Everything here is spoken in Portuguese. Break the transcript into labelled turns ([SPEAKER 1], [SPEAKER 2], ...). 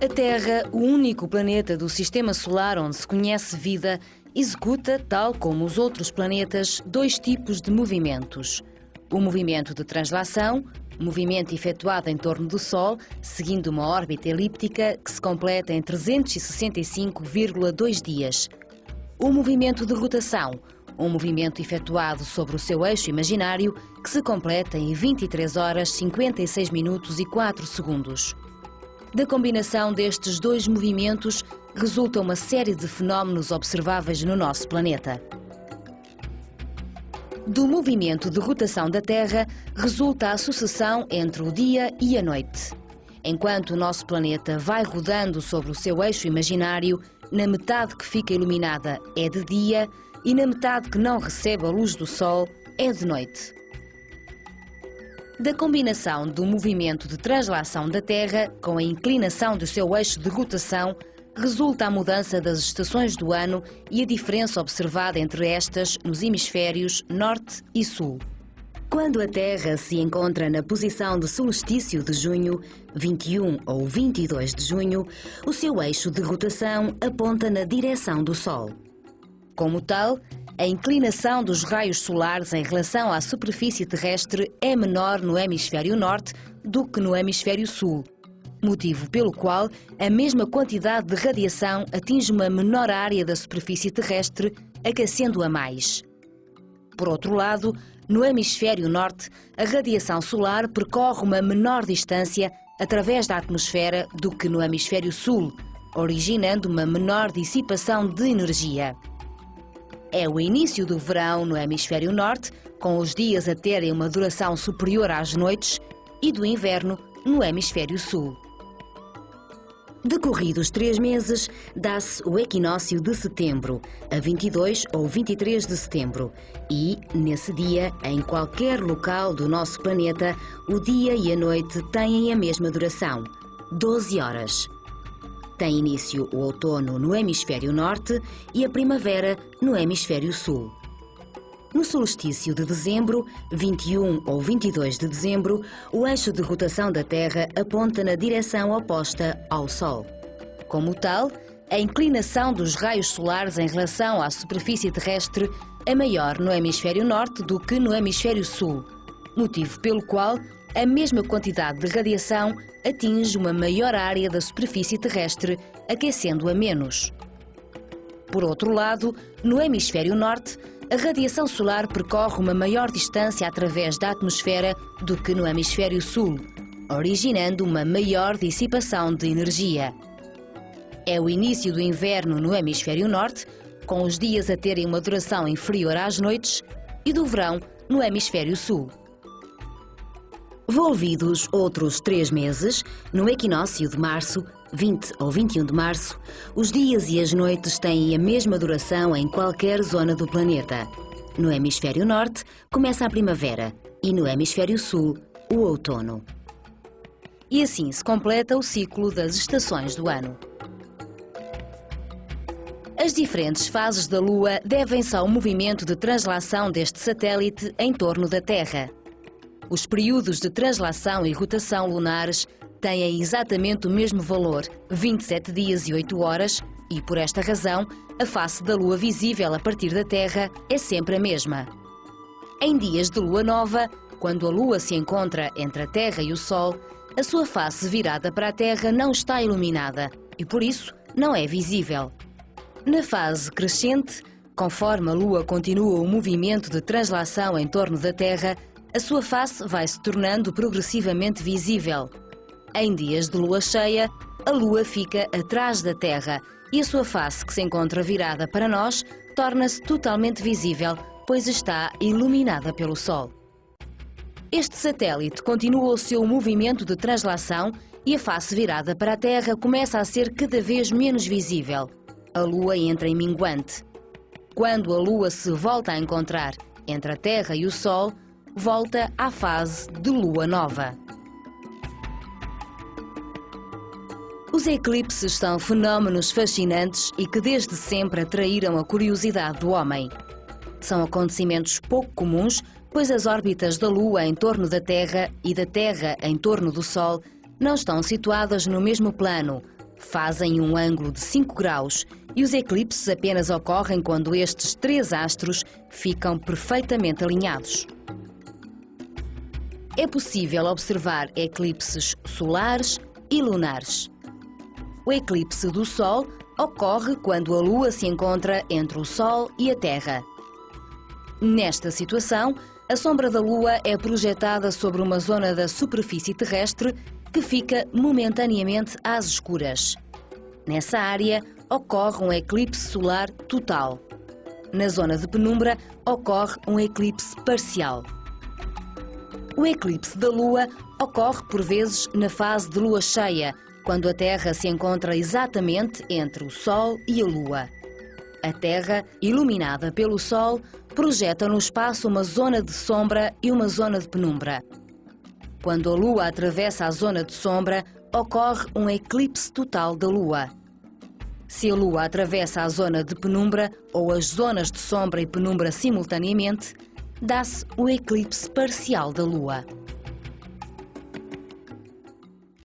[SPEAKER 1] A Terra, o único planeta do Sistema Solar onde se conhece vida, executa, tal como os outros planetas, dois tipos de movimentos. O movimento de translação, movimento efetuado em torno do Sol, seguindo uma órbita elíptica que se completa em 365,2 dias. O movimento de rotação, um movimento efetuado sobre o seu eixo imaginário que se completa em 23 horas, 56 minutos e 4 segundos. Da combinação destes dois movimentos resulta uma série de fenómenos observáveis no nosso planeta. Do movimento de rotação da Terra resulta a sucessão entre o dia e a noite. Enquanto o nosso planeta vai rodando sobre o seu eixo imaginário, na metade que fica iluminada é de dia e na metade que não recebe a luz do Sol é de noite. Da combinação do movimento de translação da Terra com a inclinação do seu eixo de rotação, resulta a mudança das estações do ano e a diferença observada entre estas nos hemisférios Norte e Sul. Quando a Terra se encontra na posição de solstício de junho, 21 ou 22 de junho, o seu eixo de rotação aponta na direção do Sol. Como tal, a inclinação dos raios solares em relação à superfície terrestre é menor no hemisfério norte do que no hemisfério sul, motivo pelo qual a mesma quantidade de radiação atinge uma menor área da superfície terrestre, aquecendo-a mais. Por outro lado, no hemisfério norte, a radiação solar percorre uma menor distância através da atmosfera do que no hemisfério sul, originando uma menor dissipação de energia. É o início do verão no hemisfério norte, com os dias a terem uma duração superior às noites, e do inverno no hemisfério sul. Decorridos 3 meses, dá-se o equinócio de setembro, a 22 ou 23 de setembro, e, nesse dia, em qualquer local do nosso planeta, o dia e a noite têm a mesma duração, 12 horas. Tem início o outono no hemisfério norte e a primavera no hemisfério sul. No solstício de dezembro, 21 ou 22 de dezembro, o eixo de rotação da Terra aponta na direção oposta ao Sol. Como tal, a inclinação dos raios solares em relação à superfície terrestre é maior no hemisfério norte do que no hemisfério sul, motivo pelo qual a mesma quantidade de radiação atinge uma maior área da superfície terrestre, aquecendo-a menos. Por outro lado, no hemisfério norte, a radiação solar percorre uma maior distância através da atmosfera do que no hemisfério sul, originando uma maior dissipação de energia. É o início do inverno no hemisfério norte, com os dias a terem uma duração inferior às noites, e do verão no hemisfério sul. Volvidos outros 3 meses, no equinócio de março, 20 ou 21 de março, os dias e as noites têm a mesma duração em qualquer zona do planeta. No hemisfério norte, começa a primavera e no hemisfério sul, o outono. E assim se completa o ciclo das estações do ano. As diferentes fases da Lua devem-se ao movimento de translação deste satélite em torno da Terra. Os períodos de translação e rotação lunares têm exatamente o mesmo valor, 27 dias e 8 horas, e por esta razão, a face da Lua visível a partir da Terra é sempre a mesma. Em dias de Lua nova, quando a Lua se encontra entre a Terra e o Sol, a sua face virada para a Terra não está iluminada e, por isso, não é visível. Na fase crescente, conforme a Lua continua o movimento de translação em torno da Terra, a sua face vai se tornando progressivamente visível. Em dias de lua cheia, a Lua fica atrás da Terra e a sua face, que se encontra virada para nós, torna-se totalmente visível, pois está iluminada pelo Sol. Este satélite continua o seu movimento de translação e a face virada para a Terra começa a ser cada vez menos visível. A Lua entra em minguante. Quando a Lua se volta a encontrar entre a Terra e o Sol, volta à fase de Lua nova. Os eclipses são fenómenos fascinantes e que desde sempre atraíram a curiosidade do homem. São acontecimentos pouco comuns, pois as órbitas da Lua em torno da Terra e da Terra em torno do Sol não estão situadas no mesmo plano, Fazem um ângulo de 5 graus e os eclipses apenas ocorrem quando estes 3 astros ficam perfeitamente alinhados. É possível observar eclipses solares e lunares. O eclipse do Sol ocorre quando a Lua se encontra entre o Sol e a Terra. Nesta situação, a sombra da Lua é projetada sobre uma zona da superfície terrestre que fica momentaneamente às escuras. Nessa área, ocorre um eclipse solar total. Na zona de penumbra, ocorre um eclipse parcial. O eclipse da Lua ocorre por vezes na fase de lua cheia, quando a Terra se encontra exatamente entre o Sol e a Lua. A Terra, iluminada pelo Sol, projeta no espaço uma zona de sombra e uma zona de penumbra. Quando a Lua atravessa a zona de sombra, ocorre um eclipse total da Lua. Se a Lua atravessa a zona de penumbra ou as zonas de sombra e penumbra simultaneamente, dá-se o eclipse parcial da Lua.